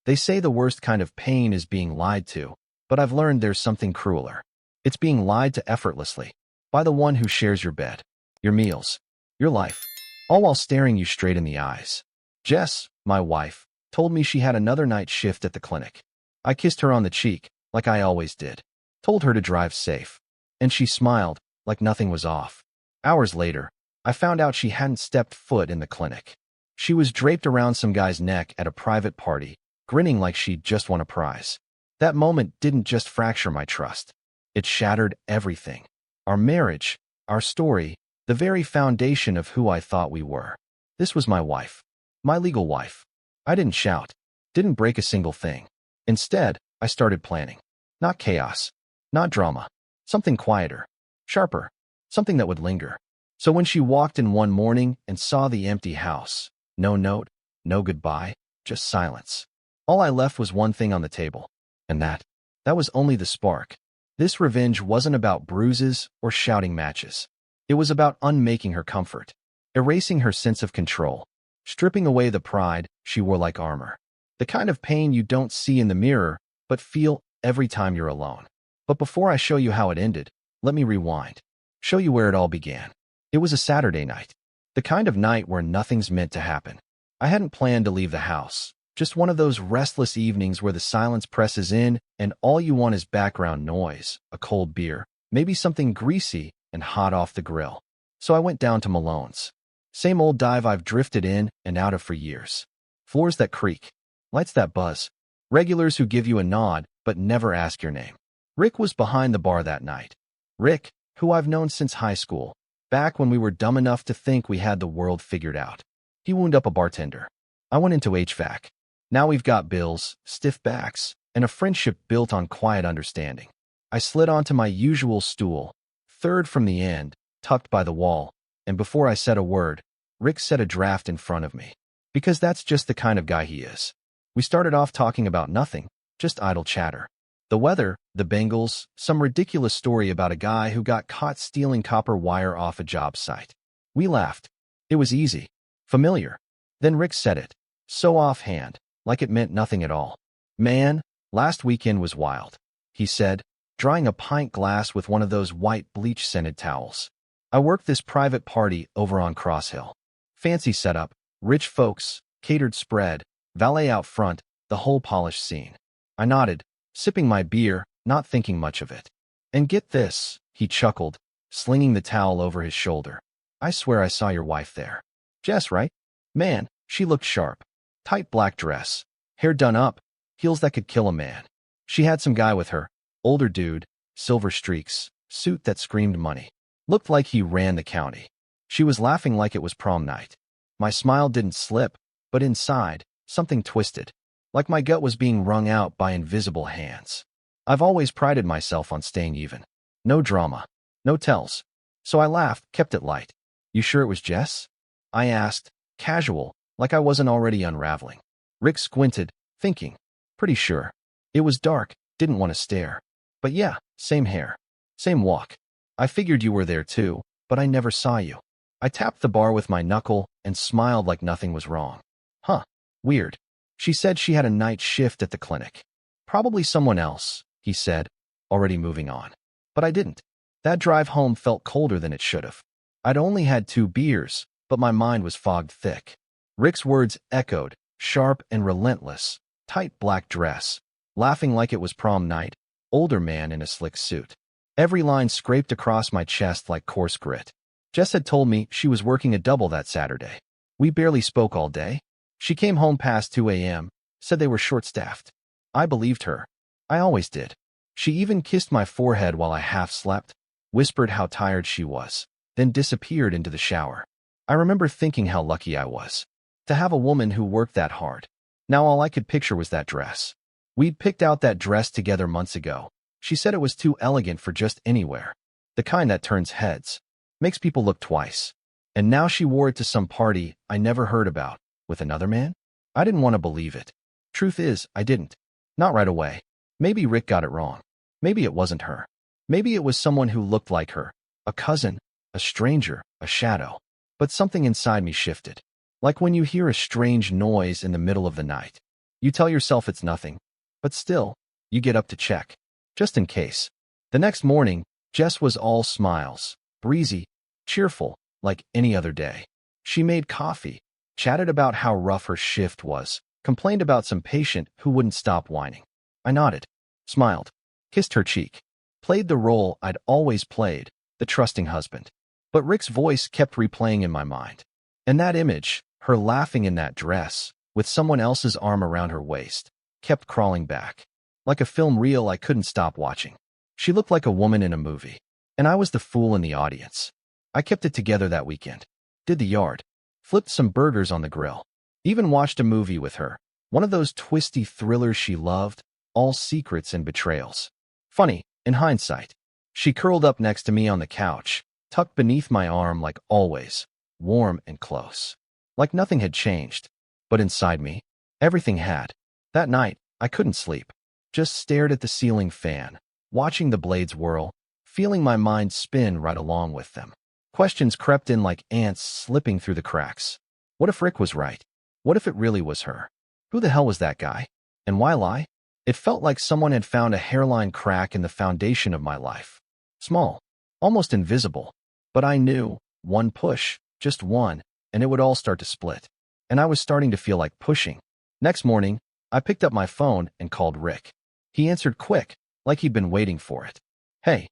They say the worst kind of pain is being lied to, but I've learned there's something crueler. It's being lied to effortlessly, by the one who shares your bed, your meals, your life, all while staring you straight in the eyes. Jess, my wife, told me she had another night shift at the clinic. I kissed her on the cheek, like I always did, told her to drive safe, and she smiled, like nothing was off. Hours later, I found out she hadn't stepped foot in the clinic. She was draped around some guy's neck at a private party, grinning like she'd just won a prize. That moment didn't just fracture my trust. It shattered everything. Our marriage, our story, the very foundation of who I thought we were. This was my wife. My legal wife. I didn't shout. Didn't break a single thing. Instead, I started planning. Not chaos. Not drama. Something quieter. Sharper. Something that would linger. So when she walked in one morning and saw the empty house, no note, no goodbye, just silence. All I left was one thing on the table. And that was only the spark. This revenge wasn't about bruises or shouting matches. It was about unmaking her comfort, erasing her sense of control, stripping away the pride she wore like armor. The kind of pain you don't see in the mirror, but feel every time you're alone. But before I show you how it ended, let me rewind. Show you where it all began. It was a Saturday night. The kind of night where nothing's meant to happen. I hadn't planned to leave the house. Just one of those restless evenings where the silence presses in and all you want is background noise, a cold beer, maybe something greasy and hot off the grill. So I went down to Malone's. Same old dive I've drifted in and out of for years. Floors that creak. Lights that buzz. Regulars who give you a nod but never ask your name. Rick was behind the bar that night. Rick, who I've known since high school, back when we were dumb enough to think we had the world figured out. He wound up a bartender. I went into HVAC. Now we've got bills, stiff backs, and a friendship built on quiet understanding. I slid onto my usual stool, third from the end, tucked by the wall, and before I said a word, Rick set a draft in front of me. Because that's just the kind of guy he is. We started off talking about nothing, just idle chatter. The weather, the Bengals, some ridiculous story about a guy who got caught stealing copper wire off a job site. We laughed. It was easy. Familiar. Then Rick said it. So offhand, like it meant nothing at all. Man, last weekend was wild, he said, drying a pint glass with one of those white bleach-scented towels. I worked this private party over on Cross Hill. Fancy setup, rich folks, catered spread, valet out front, the whole polished scene. I nodded, sipping my beer, not thinking much of it. And get this, he chuckled, slinging the towel over his shoulder. I swear I saw your wife there. Jess, right? Man, she looked sharp. Tight black dress, hair done up, heels that could kill a man. She had some guy with her, older dude, silver streaks, suit that screamed money. Looked like he ran the county. She was laughing like it was prom night. My smile didn't slip, but inside, something twisted. Like my gut was being wrung out by invisible hands. I've always prided myself on staying even. No drama. No tells. So I laughed, kept it light. You sure it was Jess? I asked, casual, like I wasn't already unraveling. Rick squinted, thinking. Pretty sure. It was dark, didn't want to stare. But yeah, same hair. Same walk. I figured you were there too, but I never saw you. I tapped the bar with my knuckle and smiled like nothing was wrong. Huh. Weird. She said she had a night shift at the clinic. Probably someone else, he said, already moving on. But I didn't. That drive home felt colder than it should have. I'd only had 2 beers, but my mind was fogged thick. Rick's words echoed, sharp and relentless, tight black dress, laughing like it was prom night, older man in a slick suit. Every line scraped across my chest like coarse grit. Jess had told me she was working a double that Saturday. We barely spoke all day. She came home past 2 a.m., said they were short-staffed. I believed her. I always did. She even kissed my forehead while I half-slept, whispered how tired she was, then disappeared into the shower. I remember thinking how lucky I was to have a woman who worked that hard. Now all I could picture was that dress. We'd picked out that dress together months ago. She said it was too elegant for just anywhere. The kind that turns heads, makes people look twice. And now she wore it to some party I never heard about, with another man? I didn't want to believe it. Truth is, I didn't. Not right away. Maybe Rick got it wrong. Maybe it wasn't her. Maybe it was someone who looked like her. A cousin, a stranger, a shadow. But something inside me shifted. Like when you hear a strange noise in the middle of the night. You tell yourself it's nothing, but still, you get up to check, just in case. The next morning, Jess was all smiles, breezy, cheerful, like any other day. She made coffee, chatted about how rough her shift was, complained about some patient who wouldn't stop whining. I nodded, smiled, kissed her cheek, played the role I'd always played, the trusting husband. But Rick's voice kept replaying in my mind. And that image, her laughing in that dress, with someone else's arm around her waist, kept crawling back. Like a film reel I couldn't stop watching. She looked like a woman in a movie, and I was the fool in the audience. I kept it together that weekend. Did the yard. Flipped some burgers on the grill. Even watched a movie with her. One of those twisty thrillers she loved, all secrets and betrayals. Funny, in hindsight. She curled up next to me on the couch, tucked beneath my arm like always, warm and close. Like nothing had changed. But inside me, everything had. That night, I couldn't sleep. Just stared at the ceiling fan, watching the blades whirl, feeling my mind spin right along with them. Questions crept in like ants slipping through the cracks. What if Rick was right? What if it really was her? Who the hell was that guy? And why lie? It felt like someone had found a hairline crack in the foundation of my life. Small, almost invisible. But I knew, one push, just one, and it would all start to split. And I was starting to feel like pushing. Next morning, I picked up my phone and called Rick. He answered quick, like he'd been waiting for it. Hey.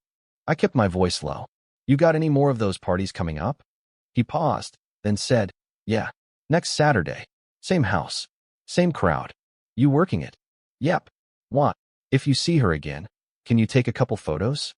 I kept my voice low. You got any more of those parties coming up? He paused, then said, yeah, next Saturday. Same house. Same crowd. You working it? Yep. What? If you see her again, can you take a couple photos?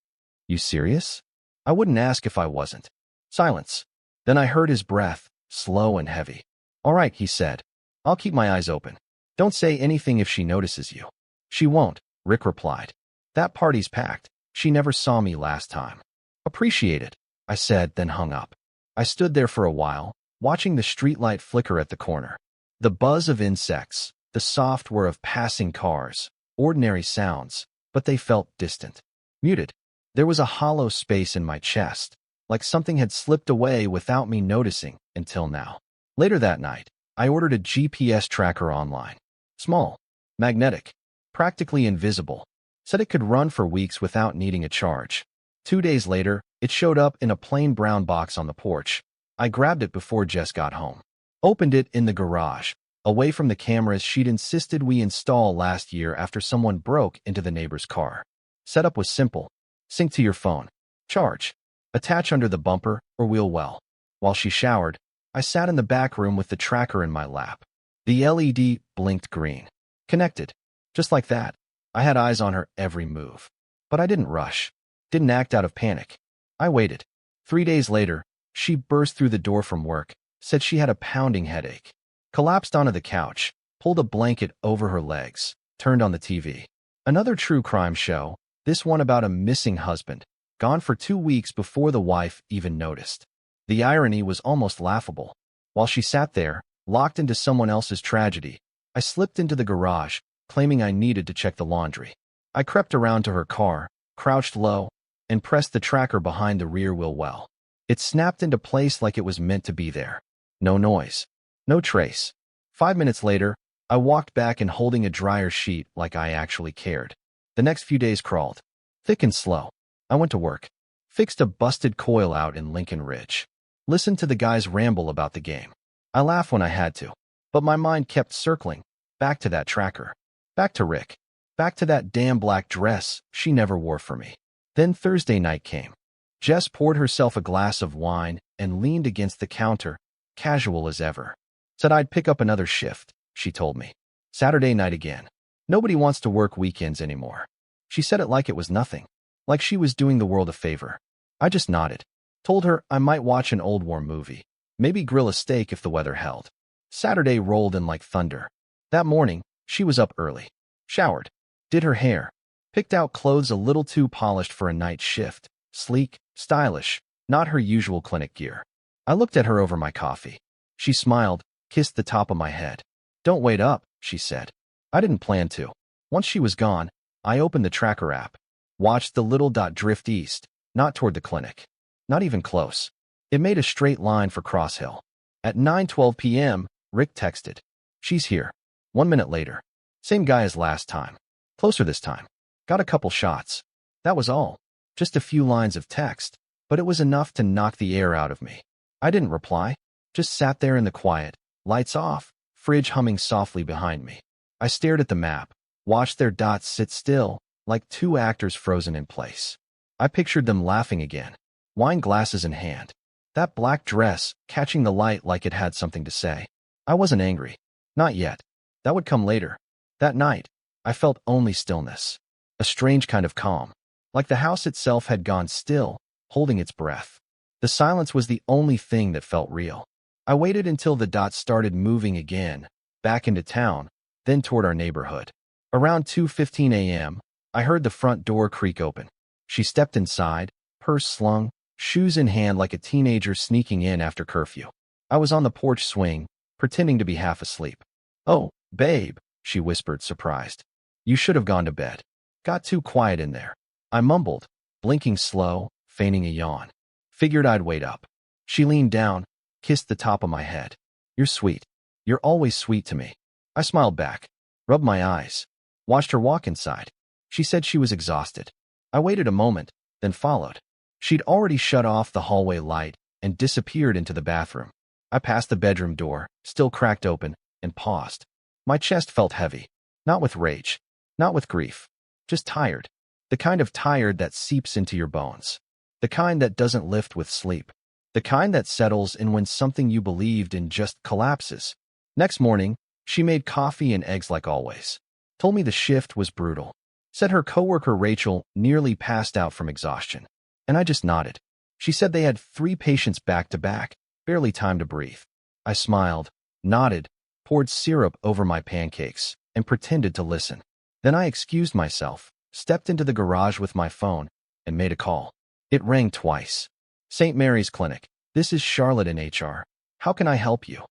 You serious? I wouldn't ask if I wasn't. Silence. Then I heard his breath, slow and heavy. All right, he said. I'll keep my eyes open. Don't say anything if she notices you. She won't, Rick replied. That party's packed. She never saw me last time. Appreciate it, I said, then hung up. I stood there for a while, watching the streetlight flicker at the corner. The buzz of insects, the soft whir of passing cars, ordinary sounds, but they felt distant. Muted. There was a hollow space in my chest, like something had slipped away without me noticing until now. Later that night, I ordered a GPS tracker online. Small, magnetic, practically invisible. Said it could run for weeks without needing a charge. 2 days later, it showed up in a plain brown box on the porch. I grabbed it before Jess got home. Opened it in the garage, away from the cameras she'd insisted we install last year after someone broke into the neighbor's car. Setup was simple. Sync to your phone. Charge. Attach under the bumper or wheel well. While she showered, I sat in the back room with the tracker in my lap. The LED blinked green. Connected. Just like that. I had eyes on her every move. But I didn't rush. Didn't act out of panic. I waited. 3 days later, she burst through the door from work, said she had a pounding headache. Collapsed onto the couch, pulled a blanket over her legs, turned on the TV. Another true crime show, this one about a missing husband, gone for 2 weeks before the wife even noticed. The irony was almost laughable. While she sat there, locked into someone else's tragedy, I slipped into the garage, claiming I needed to check the laundry. I crept around to her car, crouched low, and pressed the tracker behind the rear wheel well. It snapped into place like it was meant to be there. No noise. No trace. 5 minutes later, I walked back and holding a dryer sheet like I actually cared. The next few days crawled. Thick and slow. I went to work. Fixed a busted coil out in Lincoln Ridge. Listened to the guys ramble about the game. I laughed when I had to. But my mind kept circling. Back to that tracker. Back to Rick. Back to that damn black dress she never wore for me. Then Thursday night came. Jess poured herself a glass of wine and leaned against the counter, casual as ever. Said I'd pick up another shift, she told me. Saturday night again. Nobody wants to work weekends anymore. She said it like it was nothing. Like she was doing the world a favor. I just nodded. Told her I might watch an old war movie. Maybe grill a steak if the weather held. Saturday rolled in like thunder. That morning, she was up early. Showered. Did her hair. Picked out clothes a little too polished for a night shift. Sleek, stylish, not her usual clinic gear. I looked at her over my coffee. She smiled, kissed the top of my head. Don't wait up, she said. I didn't plan to. Once she was gone, I opened the tracker app. Watched the little dot drift east, not toward the clinic. Not even close. It made a straight line for Cross Hill. At 9:12 p.m., Rick texted. She's here. 1 minute later. Same guy as last time. Closer this time. Got a couple shots. That was all. Just a few lines of text, but it was enough to knock the air out of me. I didn't reply. Just sat there in the quiet, lights off, fridge humming softly behind me. I stared at the map, watched their dots sit still, like two actors frozen in place. I pictured them laughing again, wine glasses in hand. That black dress, catching the light like it had something to say. I wasn't angry. Not yet. That would come later. That night, I felt only stillness. A strange kind of calm. Like the house itself had gone still, holding its breath. The silence was the only thing that felt real. I waited until the dots started moving again, back into town, then toward our neighborhood. Around 2:15 a.m., I heard the front door creak open. She stepped inside, purse slung, shoes in hand like a teenager sneaking in after curfew. I was on the porch swing, pretending to be half asleep. "Oh, babe," she whispered, surprised. "You should have gone to bed. Got too quiet in there." I mumbled, blinking slow, feigning a yawn. Figured I'd wait up. She leaned down, kissed the top of my head. "You're sweet. You're always sweet to me." I smiled back, rubbed my eyes, watched her walk inside. She said she was exhausted. I waited a moment, then followed. She'd already shut off the hallway light and disappeared into the bathroom. I passed the bedroom door, still cracked open, and paused. My chest felt heavy, not with rage, not with grief, just tired. The kind of tired that seeps into your bones. The kind that doesn't lift with sleep. The kind that settles in when something you believed in just collapses. Next morning, she made coffee and eggs like always. Told me the shift was brutal. Said her coworker Rachel nearly passed out from exhaustion. And I just nodded. She said they had 3 patients back to back, barely time to breathe. I smiled, nodded, poured syrup over my pancakes, and pretended to listen. Then I excused myself, stepped into the garage with my phone, and made a call. It rang twice. "St. Mary's Clinic. This is Charlotte in HR. How can I help you?"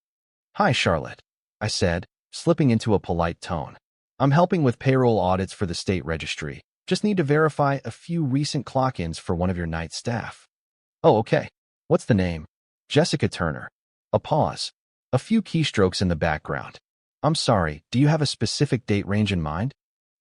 "Hi, Charlotte," I said, slipping into a polite tone. "I'm helping with payroll audits for the state registry. Just need to verify a few recent clock-ins for one of your night staff." "Oh, okay. What's the name?" "Jessica Turner." A pause. A few keystrokes in the background. "I'm sorry, do you have a specific date range in mind?"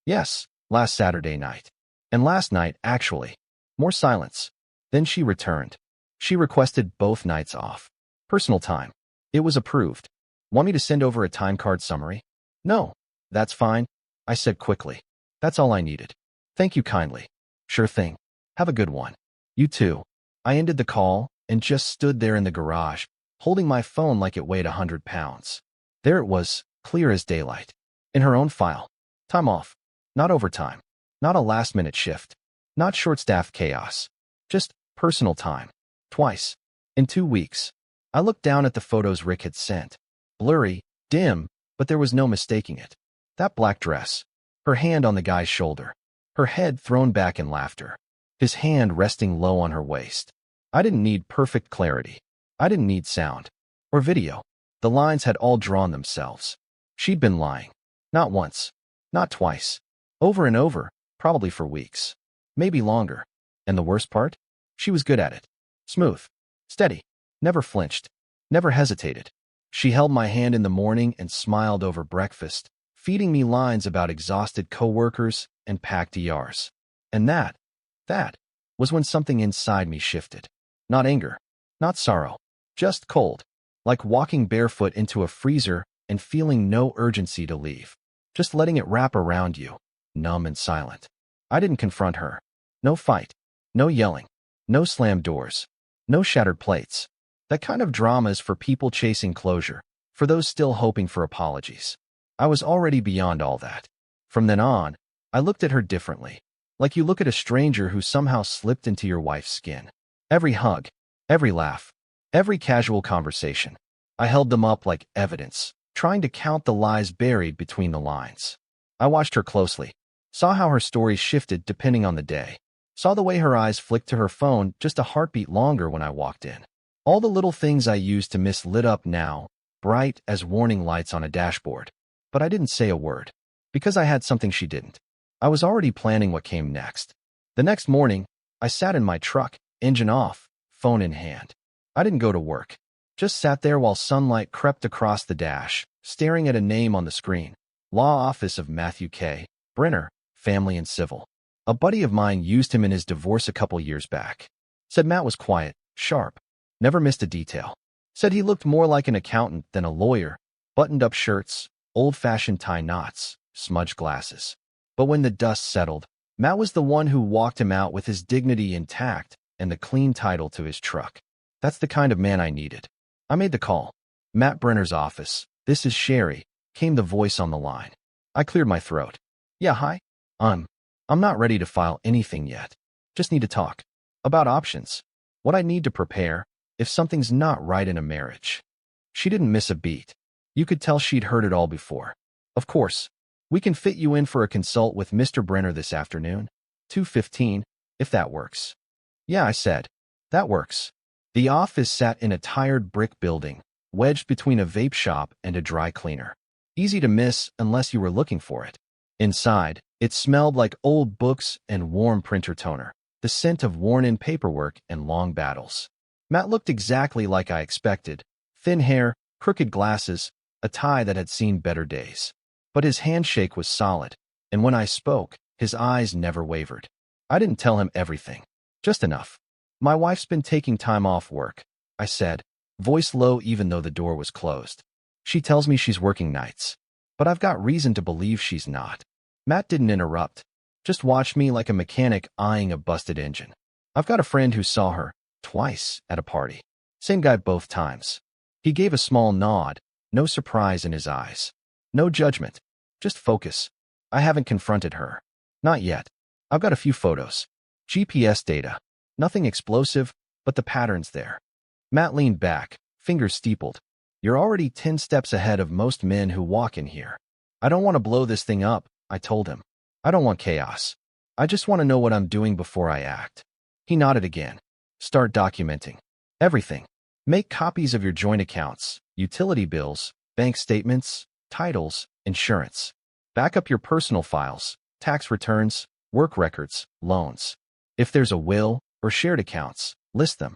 "Yes, last Saturday night. And last night, actually." More silence. Then she returned. She requested both nights off. Personal time. It was approved. "Want me to send over a time card summary?" "No, that's fine," I said quickly. "That's all I needed. Thank you kindly." "Sure thing. Have a good one." "You too." I ended the call and just stood there in the garage, holding my phone like it weighed 100 pounds. There it was, clear as daylight. In her own file. Time off. Not overtime. Not a last-minute shift. Not short-staffed chaos. Just personal time. Twice. In 2 weeks. I looked down at the photos Rick had sent. Blurry, dim, but there was no mistaking it. That black dress. Her hand on the guy's shoulder. Her head thrown back in laughter. His hand resting low on her waist. I didn't need perfect clarity. I didn't need sound. Or video. The lines had all drawn themselves. She'd been lying. Not once. Not twice. Over and over, probably for weeks. Maybe longer. And the worst part? She was good at it. Smooth. Steady. Never flinched. Never hesitated. She held my hand in the morning and smiled over breakfast, feeding me lines about exhausted coworkers and packed ERs. And that was when something inside me shifted. Not anger. Not sorrow. Just cold. Like walking barefoot into a freezer and feeling no urgency to leave. Just letting it wrap around you, numb and silent. I didn't confront her. No fight. No yelling. No slammed doors. No shattered plates. That kind of drama is for people chasing closure, for those still hoping for apologies. I was already beyond all that. From then on, I looked at her differently, like you look at a stranger who somehow slipped into your wife's skin. Every hug, every laugh, every casual conversation. I held them up like evidence, trying to count the lies buried between the lines. I watched her closely, saw how her stories shifted depending on the day, saw the way her eyes flicked to her phone just a heartbeat longer when I walked in. All the little things I used to miss lit up now, bright as warning lights on a dashboard. But I didn't say a word, because I had something she didn't. I was already planning what came next. The next morning, I sat in my truck, engine off, phone in hand. I didn't go to work. Just sat there while sunlight crept across the dash, staring at a name on the screen. Law Office of Matthew K. Brenner, Family and Civil. A buddy of mine used him in his divorce a couple years back. Said Matt was quiet, sharp, never missed a detail. Said he looked more like an accountant than a lawyer, buttoned-up shirts, old-fashioned tie knots, smudged glasses. But when the dust settled, Matt was the one who walked him out with his dignity intact and the clean title to his truck. That's the kind of man I needed. I made the call. Matt Brenner's office. This is Sherry, came the voice on the line. I cleared my throat. Yeah, hi. I'm not ready to file anything yet. Just need to talk. About options. What I need to prepare if something's not right in a marriage. She didn't miss a beat. You could tell she'd heard it all before. Of course. We can fit you in for a consult with Mr. Brenner this afternoon. 2:15, if that works. Yeah, I said. That works. The office sat in a tired brick building, wedged between a vape shop and a dry cleaner. Easy to miss unless you were looking for it. Inside, it smelled like old books and warm printer toner, the scent of worn-in paperwork and long battles. Matt looked exactly like I expected. Thin hair, crooked glasses, a tie that had seen better days. But his handshake was solid, and when I spoke, his eyes never wavered. I didn't tell him everything. Just enough. My wife's been taking time off work, I said, voice low even though the door was closed. She tells me she's working nights. But I've got reason to believe she's not. Matt didn't interrupt, just watched me like a mechanic eyeing a busted engine. I've got a friend who saw her, twice, at a party. Same guy both times. He gave a small nod, no surprise in his eyes. No judgment, just focus. I haven't confronted her. Not yet. I've got a few photos. GPS data. Nothing explosive, but the pattern's there. Matt leaned back, fingers steepled. You're already 10 steps ahead of most men who walk in here. I don't want to blow this thing up, I told him. I don't want chaos. I just want to know what I'm doing before I act. He nodded again. Start documenting. Everything. Make copies of your joint accounts, utility bills, bank statements, titles, insurance. Back up your personal files, tax returns, work records, loans. If there's a will or shared accounts, list them.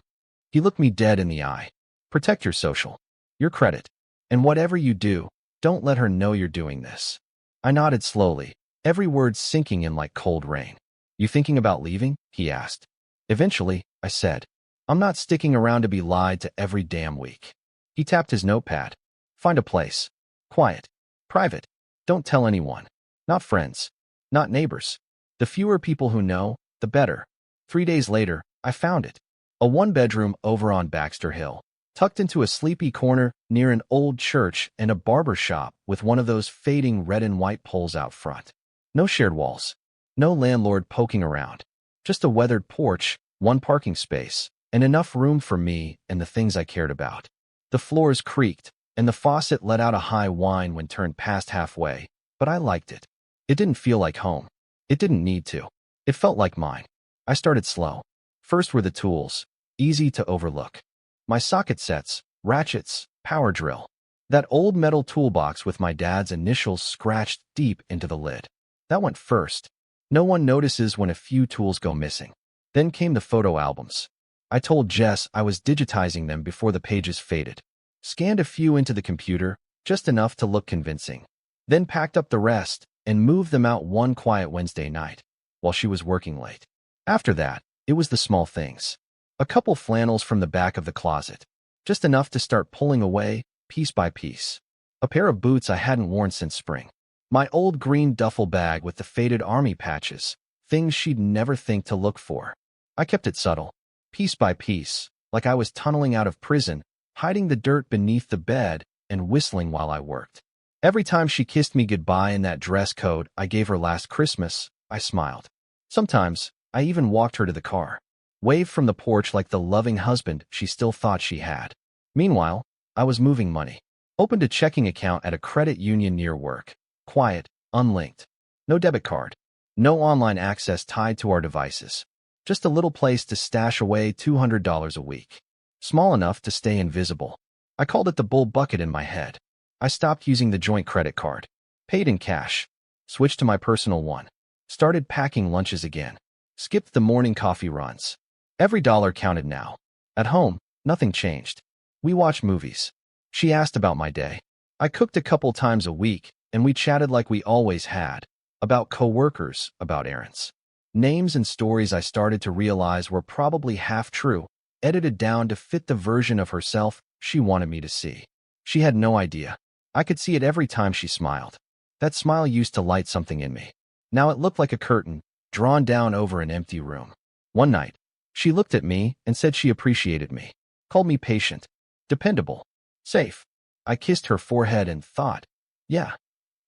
He looked me dead in the eye. Protect your social. Your credit. And whatever you do, don't let her know you're doing this. I nodded slowly, every word sinking in like cold rain. You thinking about leaving? He asked. Eventually, I said. I'm not sticking around to be lied to every damn week. He tapped his notepad. Find a place. Quiet. Private. Don't tell anyone. Not friends. Not neighbors. The fewer people who know, the better. 3 days later, I found it. A one-bedroom over on Baxter Hill, tucked into a sleepy corner near an old church and a barber shop with one of those fading red and white poles out front. No shared walls. No landlord poking around. Just a weathered porch, one parking space, and enough room for me and the things I cared about. The floors creaked, and the faucet let out a high whine when turned past halfway, but I liked it. It didn't feel like home. It didn't need to. It felt like mine. I started slow. First were the tools, easy to overlook. My socket sets, ratchets, power drill. That old metal toolbox with my dad's initials scratched deep into the lid. That went first. No one notices when a few tools go missing. Then came the photo albums. I told Jess I was digitizing them before the pages faded. Scanned a few into the computer, just enough to look convincing. Then packed up the rest and moved them out one quiet Wednesday night, while she was working late. After that, it was the small things. A couple flannels from the back of the closet. Just enough to start pulling away, piece by piece. A pair of boots I hadn't worn since spring. My old green duffel bag with the faded army patches, things she'd never think to look for. I kept it subtle, piece by piece, like I was tunneling out of prison, hiding the dirt beneath the bed and whistling while I worked. Every time she kissed me goodbye in that dress code I gave her last Christmas, I smiled. Sometimes, I even walked her to the car, waved from the porch like the loving husband she still thought she had. Meanwhile, I was moving money. Opened a checking account at a credit union near work. Quiet, unlinked. No debit card. No online access tied to our devices. Just a little place to stash away $200 a week. Small enough to stay invisible. I called it the bull bucket in my head. I stopped using the joint credit card. Paid in cash. Switched to my personal one. Started packing lunches again. Skipped the morning coffee runs. Every dollar counted now. At home, nothing changed. We watched movies. She asked about my day. I cooked a couple times a week, and we chatted like we always had, about coworkers, about errands. Names and stories I started to realize were probably half true, edited down to fit the version of herself she wanted me to see. She had no idea. I could see it every time she smiled. That smile used to light something in me. Now it looked like a curtain, drawn down over an empty room. One night, she looked at me and said she appreciated me, called me patient, dependable, safe. I kissed her forehead and thought, yeah,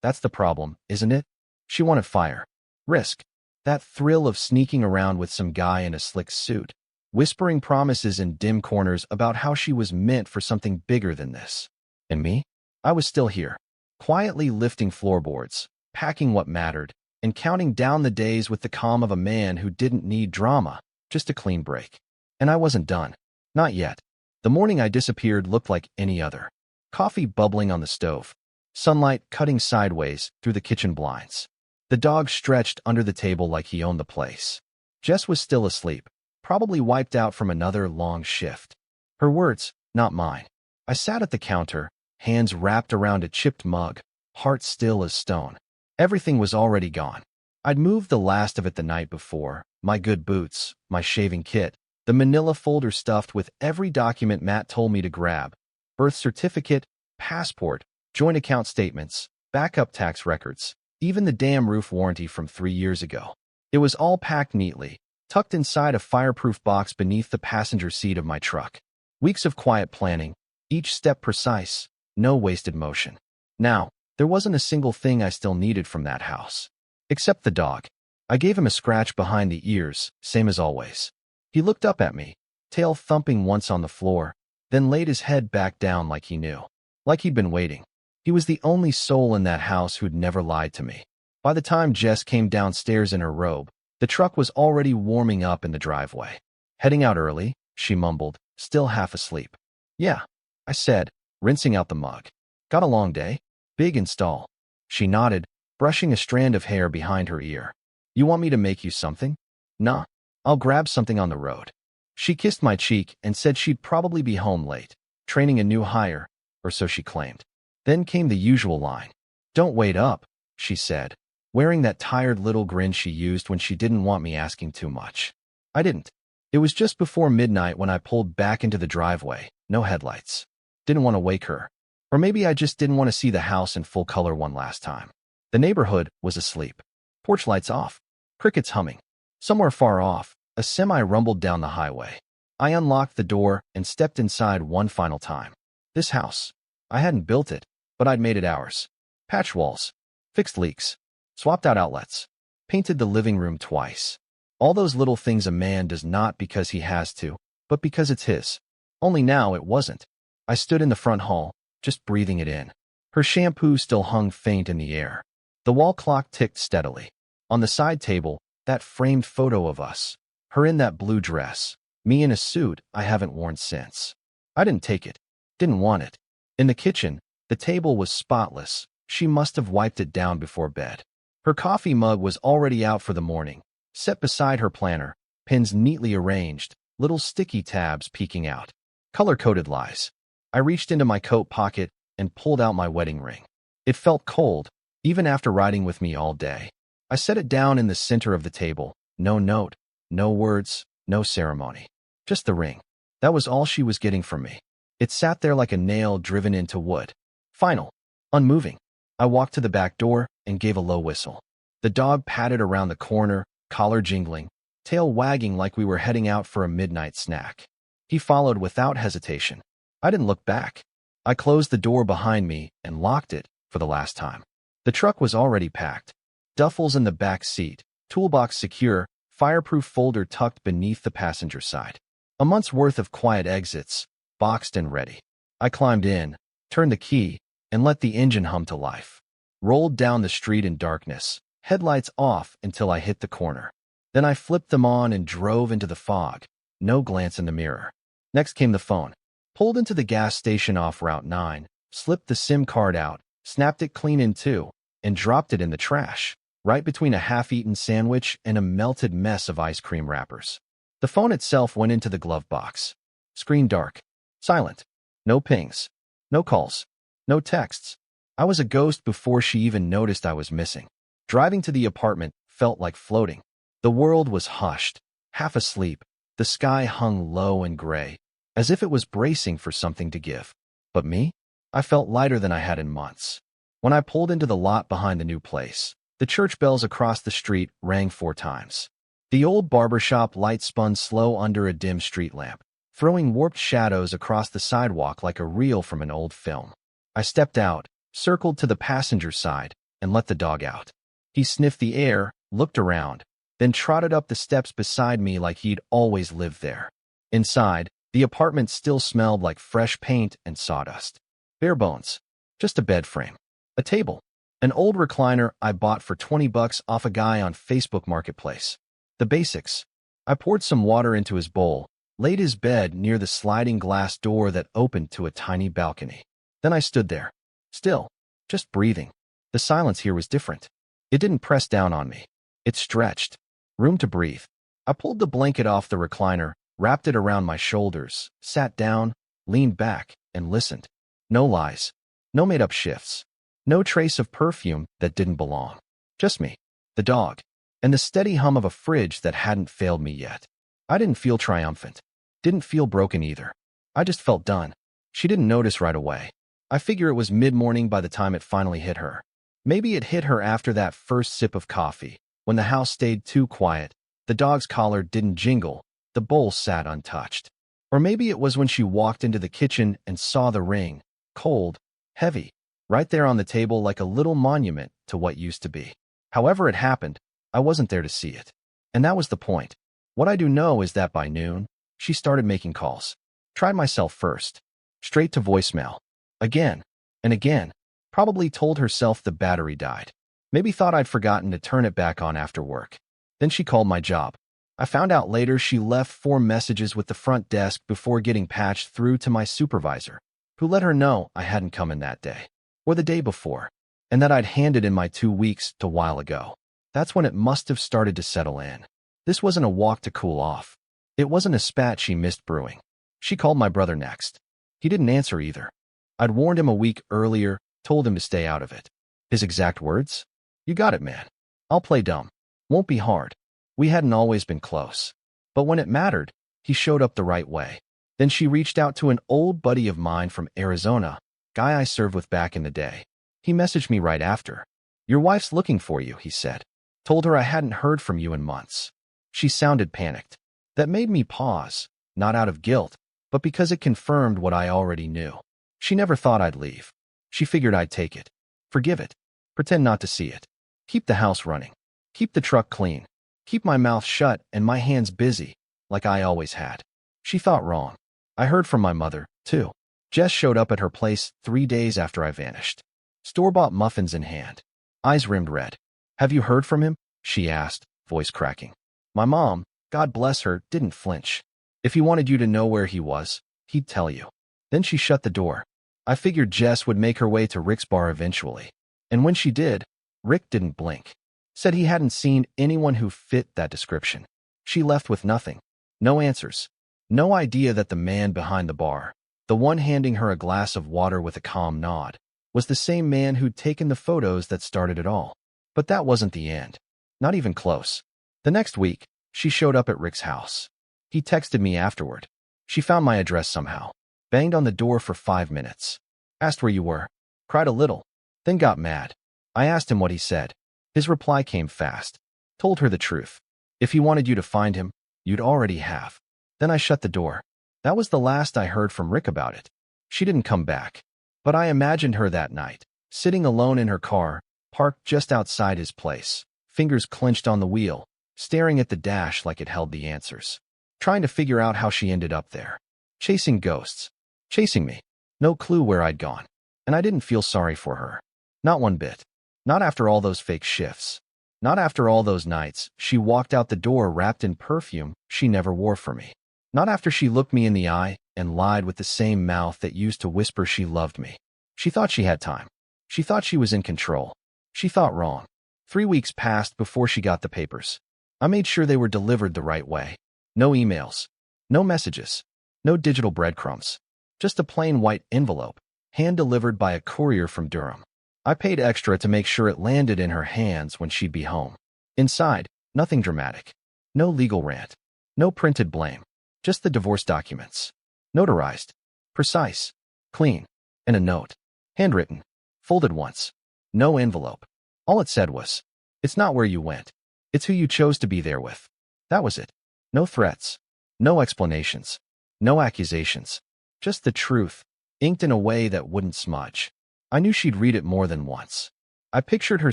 that's the problem, isn't it? She wanted fire, risk, that thrill of sneaking around with some guy in a slick suit, whispering promises in dim corners about how she was meant for something bigger than this. And me? I was still here, quietly lifting floorboards, packing what mattered, and counting down the days with the calm of a man who didn't need drama, just a clean break. And I wasn't done. Not yet. The morning I disappeared looked like any other. Coffee bubbling on the stove, sunlight cutting sideways through the kitchen blinds. The dog stretched under the table like he owned the place. Jess was still asleep, probably wiped out from another long shift. Her words, not mine. I sat at the counter, hands wrapped around a chipped mug, heart still as stone. Everything was already gone. I'd moved the last of it the night before, my good boots, my shaving kit, the manila folder stuffed with every document Matt told me to grab, birth certificate, passport, joint account statements, backup tax records, even the damn roof warranty from 3 years ago. It was all packed neatly, tucked inside a fireproof box beneath the passenger seat of my truck. Weeks of quiet planning, each step precise, no wasted motion. Now, there wasn't a single thing I still needed from that house. Except the dog. I gave him a scratch behind the ears, same as always. He looked up at me, tail thumping once on the floor, then laid his head back down like he knew. Like he'd been waiting. He was the only soul in that house who'd never lied to me. By the time Jess came downstairs in her robe, the truck was already warming up in the driveway. Heading out early, she mumbled, still half asleep. Yeah, I said, rinsing out the mug. Got a long day? Big install. She nodded, brushing a strand of hair behind her ear. You want me to make you something? Nah, I'll grab something on the road. She kissed my cheek and said she'd probably be home late, training a new hire, or so she claimed. Then came the usual line. Don't wait up, she said, wearing that tired little grin she used when she didn't want me asking too much. I didn't. It was just before midnight when I pulled back into the driveway, no headlights. Didn't want to wake her. Or maybe I just didn't want to see the house in full color one last time. The neighborhood was asleep. Porch lights off. Crickets humming. Somewhere far off, a semi rumbled down the highway. I unlocked the door and stepped inside one final time. This house. I hadn't built it, but I'd made it ours. Patched walls. Fixed leaks. Swapped out outlets. Painted the living room twice. All those little things a man does not because he has to, but because it's his. Only now it wasn't. I stood in the front hall, just breathing it in. Her shampoo still hung faint in the air. The wall clock ticked steadily. On the side table, that framed photo of us. Her in that blue dress. Me in a suit I haven't worn since. I didn't take it. Didn't want it. In the kitchen, the table was spotless. She must have wiped it down before bed. Her coffee mug was already out for the morning, set beside her planner, pins neatly arranged, little sticky tabs peeking out. Color-coded lies. I reached into my coat pocket and pulled out my wedding ring. It felt cold, even after riding with me all day. I set it down in the center of the table. No note, no words, no ceremony. Just the ring. That was all she was getting from me. It sat there like a nail driven into wood. Final. Unmoving. I walked to the back door and gave a low whistle. The dog padded around the corner, collar jingling, tail wagging like we were heading out for a midnight snack. He followed without hesitation. I didn't look back. I closed the door behind me and locked it for the last time. The truck was already packed. Duffels in the back seat, toolbox secure, fireproof folder tucked beneath the passenger side. A month's worth of quiet exits, boxed and ready. I climbed in, turned the key, and let the engine hum to life. Rolled down the street in darkness, headlights off until I hit the corner. Then I flipped them on and drove into the fog. No glance in the mirror. Next came the phone. Pulled into the gas station off Route 9, slipped the SIM card out, snapped it clean in two, and dropped it in the trash, right between a half-eaten sandwich and a melted mess of ice cream wrappers. The phone itself went into the glove box. Screen dark. Silent. No pings. No calls. No texts. I was a ghost before she even noticed I was missing. Driving to the apartment felt like floating. The world was hushed, half asleep. The sky hung low and gray, as if it was bracing for something to give. But me? I felt lighter than I had in months. When I pulled into the lot behind the new place, the church bells across the street rang 4 times. The old barbershop light spun slow under a dim street lamp, throwing warped shadows across the sidewalk like a reel from an old film. I stepped out, circled to the passenger side, and let the dog out. He sniffed the air, looked around, then trotted up the steps beside me like he'd always lived there. Inside, the apartment still smelled like fresh paint and sawdust. Bare bones. Just a bed frame. A table. An old recliner I bought for $20 off a guy on Facebook Marketplace. The basics. I poured some water into his bowl, laid his bed near the sliding glass door that opened to a tiny balcony. Then I stood there. Still. Just breathing. The silence here was different. It didn't press down on me. It stretched. Room to breathe. I pulled the blanket off the recliner, wrapped it around my shoulders, sat down, leaned back, and listened. No lies. No made-up shifts. No trace of perfume that didn't belong. Just me, the dog, and the steady hum of a fridge that hadn't failed me yet. I didn't feel triumphant. Didn't feel broken either. I just felt done. She didn't notice right away. I figure it was mid-morning by the time it finally hit her. Maybe it hit her after that first sip of coffee, when the house stayed too quiet, the dog's collar didn't jingle, the bowl sat untouched. Or maybe it was when she walked into the kitchen and saw the ring, cold, heavy, right there on the table like a little monument to what used to be. However it happened, I wasn't there to see it. And that was the point. What I do know is that by noon, she started making calls. Tried myself first. Straight to voicemail. Again and again. Probably told herself the battery died. Maybe thought I'd forgotten to turn it back on after work. Then she called my job. I found out later she left 4 messages with the front desk before getting patched through to my supervisor, who let her know I hadn't come in that day, or the day before, and that I'd handed in my 2 weeks a while ago. That's when it must have started to settle in. This wasn't a walk to cool off. It wasn't a spat she missed brewing. She called my brother next. He didn't answer either. I'd warned him a week earlier, told him to stay out of it. His exact words? You got it, man. I'll play dumb. Won't be hard. We hadn't always been close. But when it mattered, he showed up the right way. Then she reached out to an old buddy of mine from Arizona, guy I served with back in the day. He messaged me right after. Your wife's looking for you, he said. Told her I hadn't heard from you in months. She sounded panicked. That made me pause, not out of guilt, but because it confirmed what I already knew. She never thought I'd leave. She figured I'd take it. Forgive it. Pretend not to see it. Keep the house running. Keep the truck clean. Keep my mouth shut and my hands busy, like I always had. She thought wrong. I heard from my mother, too. Jess showed up at her place 3 days after I vanished. Store-bought muffins in hand. Eyes rimmed red. Have you heard from him? She asked, voice cracking. My mom, God bless her, didn't flinch. If he wanted you to know where he was, he'd tell you. Then she shut the door. I figured Jess would make her way to Rick's bar eventually. And when she did, Rick didn't blink. Said he hadn't seen anyone who fit that description. She left with nothing. No answers. No idea that the man behind the bar, the one handing her a glass of water with a calm nod, was the same man who'd taken the photos that started it all. But that wasn't the end. Not even close. The next week, she showed up at Rick's house. He texted me afterward. She found my address somehow. Banged on the door for 5 minutes. Asked where you were. Cried a little. Then got mad. I asked him what he said. His reply came fast. Told her the truth. If he wanted you to find him, you'd already have. Then I shut the door. That was the last I heard from Rick about it. She didn't come back. But I imagined her that night, sitting alone in her car, parked just outside his place, fingers clenched on the wheel, staring at the dash like it held the answers. Trying to figure out how she ended up there. Chasing ghosts. Chasing me. No clue where I'd gone. And I didn't feel sorry for her. Not one bit. Not after all those fake shifts. Not after all those nights she walked out the door wrapped in perfume she never wore for me. Not after she looked me in the eye and lied with the same mouth that used to whisper she loved me. She thought she had time. She thought she was in control. She thought wrong. 3 weeks passed before she got the papers. I made sure they were delivered the right way. No emails. No messages. No digital breadcrumbs. Just a plain white envelope, hand-delivered by a courier from Durham. I paid extra to make sure it landed in her hands when she'd be home. Inside, nothing dramatic. No legal rant. No printed blame. Just the divorce documents. Notarized. Precise. Clean. And a note. Handwritten. Folded once. No envelope. All it said was, "It's not where you went. It's who you chose to be there with." That was it. No threats. No explanations. No accusations. Just the truth, inked in a way that wouldn't smudge. I knew she'd read it more than once. I pictured her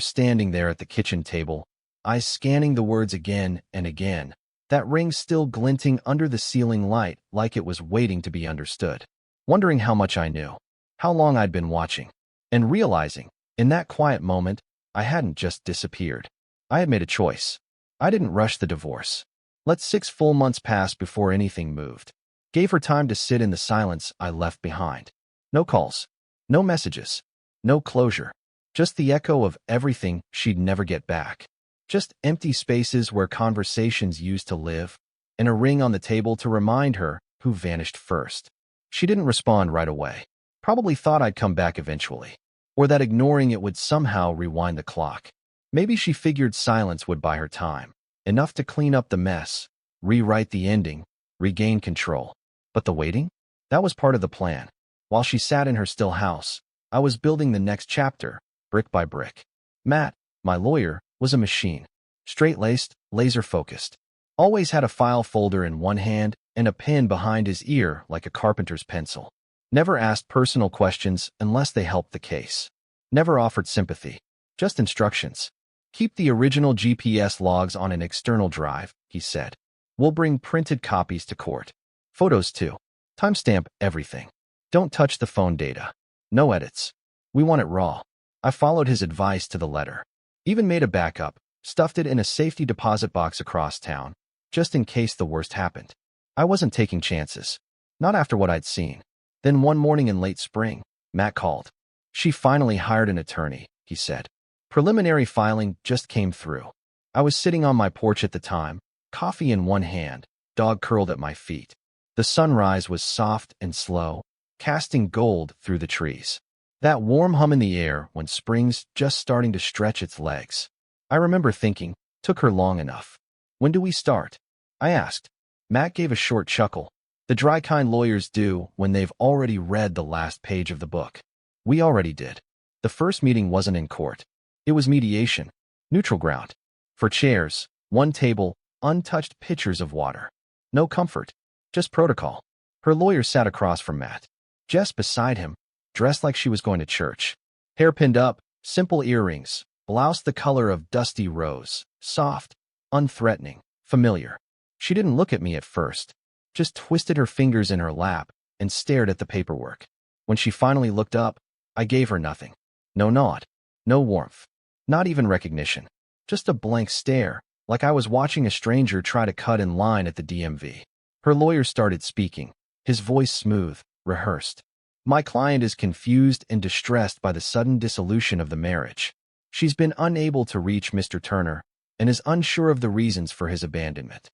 standing there at the kitchen table, eyes scanning the words again and again, that ring still glinting under the ceiling light like it was waiting to be understood. Wondering how much I knew, how long I'd been watching, and realizing, in that quiet moment, I hadn't just disappeared. I had made a choice. I didn't rush the divorce. Let 6 full months pass before anything moved. Gave her time to sit in the silence I left behind. No calls. No messages. No closure. Just the echo of everything she'd never get back. Just empty spaces where conversations used to live, and a ring on the table to remind her who vanished first. She didn't respond right away. Probably thought I'd come back eventually, or that ignoring it would somehow rewind the clock. Maybe she figured silence would buy her time, enough to clean up the mess, rewrite the ending, regain control. But the waiting? That was part of the plan. While she sat in her still house, I was building the next chapter, brick by brick. Matt, my lawyer, was a machine. Straight-laced, laser-focused. Always had a file folder in one hand and a pen behind his ear like a carpenter's pencil. Never asked personal questions unless they helped the case. Never offered sympathy. Just instructions. Keep the original GPS logs on an external drive, he said. We'll bring printed copies to court. Photos too. Timestamp everything. Don't touch the phone data. No edits. We want it raw. I followed his advice to the letter. Even made a backup, stuffed it in a safety deposit box across town, just in case the worst happened. I wasn't taking chances. Not after what I'd seen. Then one morning in late spring, Matt called. She finally hired an attorney, he said. Preliminary filing just came through. I was sitting on my porch at the time, coffee in one hand, dog curled at my feet. The sunrise was soft and slow, casting gold through the trees. That warm hum in the air when spring's just starting to stretch its legs. I remember thinking, took her long enough. When do we start? I asked. Matt gave a short chuckle. The dry kind lawyers do when they've already read the last page of the book. We already did. The first meeting wasn't in court. It was mediation. Neutral ground. 4 chairs, 1 table, untouched pitchers of water. No comfort. Just protocol. Her lawyer sat across from Matt. Jess beside him, dressed like she was going to church. Hair pinned up, simple earrings, blouse the color of dusty rose, soft, unthreatening, familiar. She didn't look at me at first, just twisted her fingers in her lap and stared at the paperwork. When she finally looked up, I gave her nothing. No nod, no warmth, not even recognition. Just a blank stare, like I was watching a stranger try to cut in line at the DMV. Her lawyer started speaking, his voice smooth, rehearsed. My client is confused and distressed by the sudden dissolution of the marriage. She's been unable to reach Mr. Turner and is unsure of the reasons for his abandonment.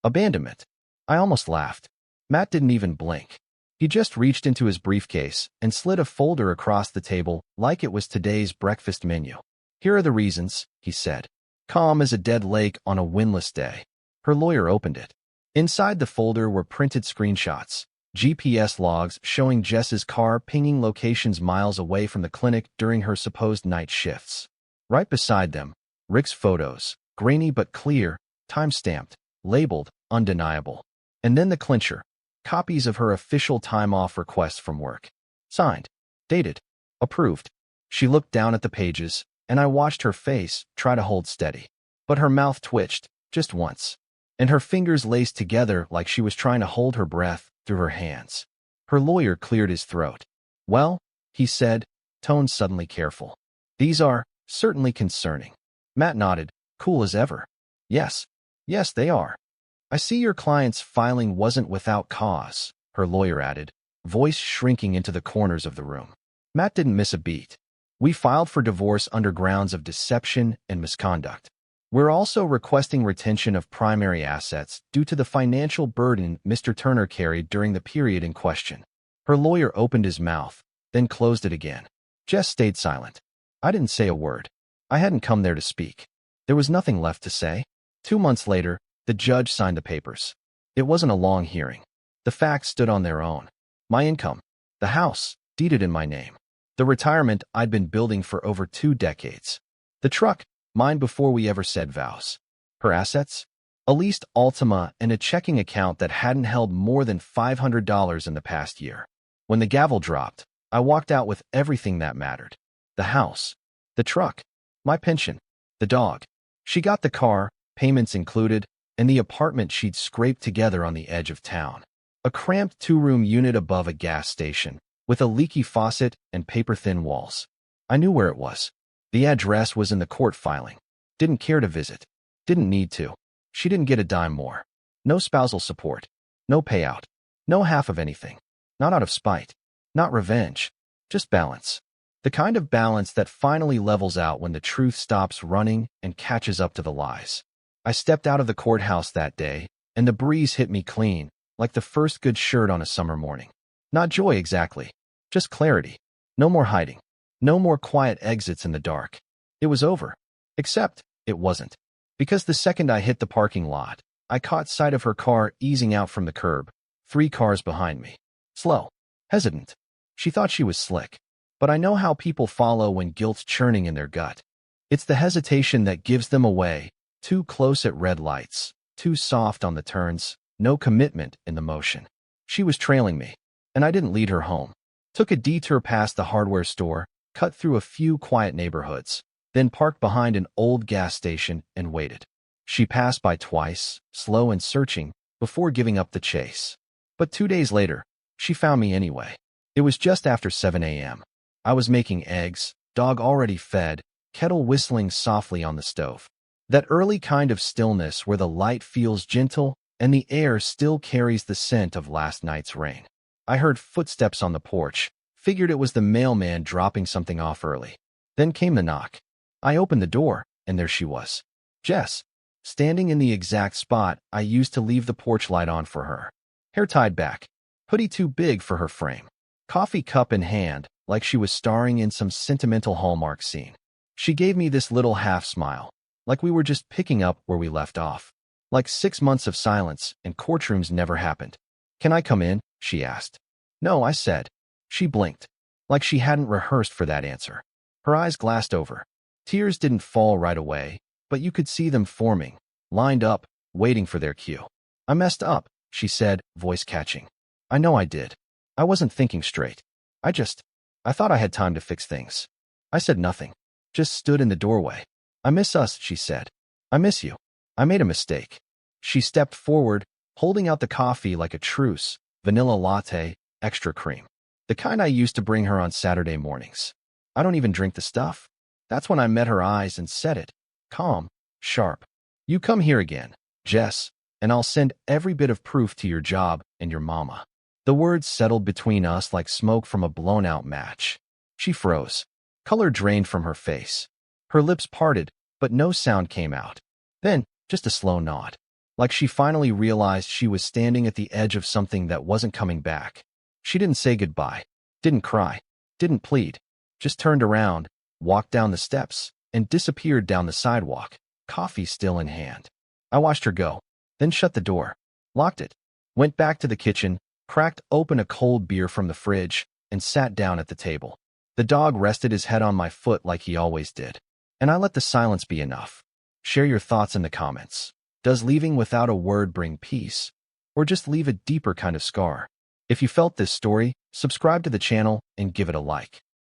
Abandonment? I almost laughed. Matt didn't even blink. He just reached into his briefcase and slid a folder across the table like it was today's breakfast menu. Here are the reasons, he said. Calm as a dead lake on a windless day. Her lawyer opened it. Inside the folder were printed screenshots, GPS logs showing Jess's car pinging locations miles away from the clinic during her supposed night shifts. Right beside them, Rick's photos, grainy but clear, time-stamped, labeled, undeniable. And then the clincher, copies of her official time-off requests from work. Signed, dated, approved. She looked down at the pages, and I watched her face try to hold steady. But her mouth twitched, just once, and her fingers laced together like she was trying to hold her breath through her hands. Her lawyer cleared his throat. Well, he said, tone suddenly careful. These are certainly concerning. Matt nodded, cool as ever. Yes, they are. I see your client's filing wasn't without cause, her lawyer added, voice shrinking into the corners of the room. Matt didn't miss a beat. We filed for divorce under grounds of deception and misconduct. We're also requesting retention of primary assets due to the financial burden Mr. Turner carried during the period in question. Her lawyer opened his mouth, then closed it again. Jess stayed silent. I didn't say a word. I hadn't come there to speak. There was nothing left to say. 2 months later, the judge signed the papers. It wasn't a long hearing. The facts stood on their own. My income, the house, deeded in my name. The retirement I'd been building for over 2 decades. The truck, mine before we ever said vows. Her assets? A leased Altima and a checking account that hadn't held more than $500 in the past year. When the gavel dropped, I walked out with everything that mattered. The house, the truck, my pension, the dog. She got the car, payments included, and the apartment she'd scraped together on the edge of town. A cramped 2-room unit above a gas station, with a leaky faucet and paper-thin walls. I knew where it was. The address was in the court filing. Didn't care to visit. Didn't need to. She didn't get a dime more. No spousal support. No payout. No half of anything. Not out of spite. Not revenge. Just balance. The kind of balance that finally levels out when the truth stops running and catches up to the lies. I stepped out of the courthouse that day, and the breeze hit me clean, like the first good shirt on a summer morning. Not joy exactly. Just clarity. No more hiding. No more quiet exits in the dark. It was over. Except, it wasn't. Because the second I hit the parking lot, I caught sight of her car easing out from the curb, 3 cars behind me. Slow. Hesitant. She thought she was slick. But I know how people follow when guilt's churning in their gut. It's the hesitation that gives them away, too close at red lights, too soft on the turns, no commitment in the motion. She was trailing me, and I didn't lead her home. Took a detour past the hardware store, cut through a few quiet neighborhoods, then parked behind an old gas station and waited. She passed by twice, slow and searching, before giving up the chase. But 2 days later, she found me anyway. It was just after 7 a.m. I was making eggs, dog already fed, kettle whistling softly on the stove. That early kind of stillness where the light feels gentle and the air still carries the scent of last night's rain. I heard footsteps on the porch, figured it was the mailman dropping something off early. Then came the knock. I opened the door, and there she was. Jess, standing in the exact spot I used to leave the porch light on for her. Hair tied back, hoodie too big for her frame. Coffee cup in hand, like she was starring in some sentimental Hallmark scene. She gave me this little half-smile, like we were just picking up where we left off. Like 6 months of silence and courtrooms never happened. "Can I come in?" she asked. "No," I said. She blinked, like she hadn't rehearsed for that answer. Her eyes glassed over. Tears didn't fall right away, but you could see them forming, lined up, waiting for their cue. "I messed up," she said, voice catching. "I know I did. I wasn't thinking straight. I thought I had time to fix things." I said nothing, just stood in the doorway. "I miss us," she said. "I miss you. I made a mistake." She stepped forward, holding out the coffee like a truce, vanilla latte, extra cream. The kind I used to bring her on Saturday mornings. I don't even drink the stuff. That's when I met her eyes and said it, calm, sharp. "You come here again, Jess, and I'll send every bit of proof to your job and your mama." The words settled between us like smoke from a blown-out match. She froze. Color drained from her face. Her lips parted, but no sound came out. Then, just a slow nod. Like she finally realized she was standing at the edge of something that wasn't coming back. She didn't say goodbye, didn't cry, didn't plead, just turned around, walked down the steps, and disappeared down the sidewalk, coffee still in hand. I watched her go, then shut the door, locked it, went back to the kitchen, cracked open a cold beer from the fridge, and sat down at the table. The dog rested his head on my foot like he always did. And I let the silence be enough. Share your thoughts in the comments. Does leaving without a word bring peace? Or just leave a deeper kind of scar? If you felt this story, subscribe to the channel and give it a like.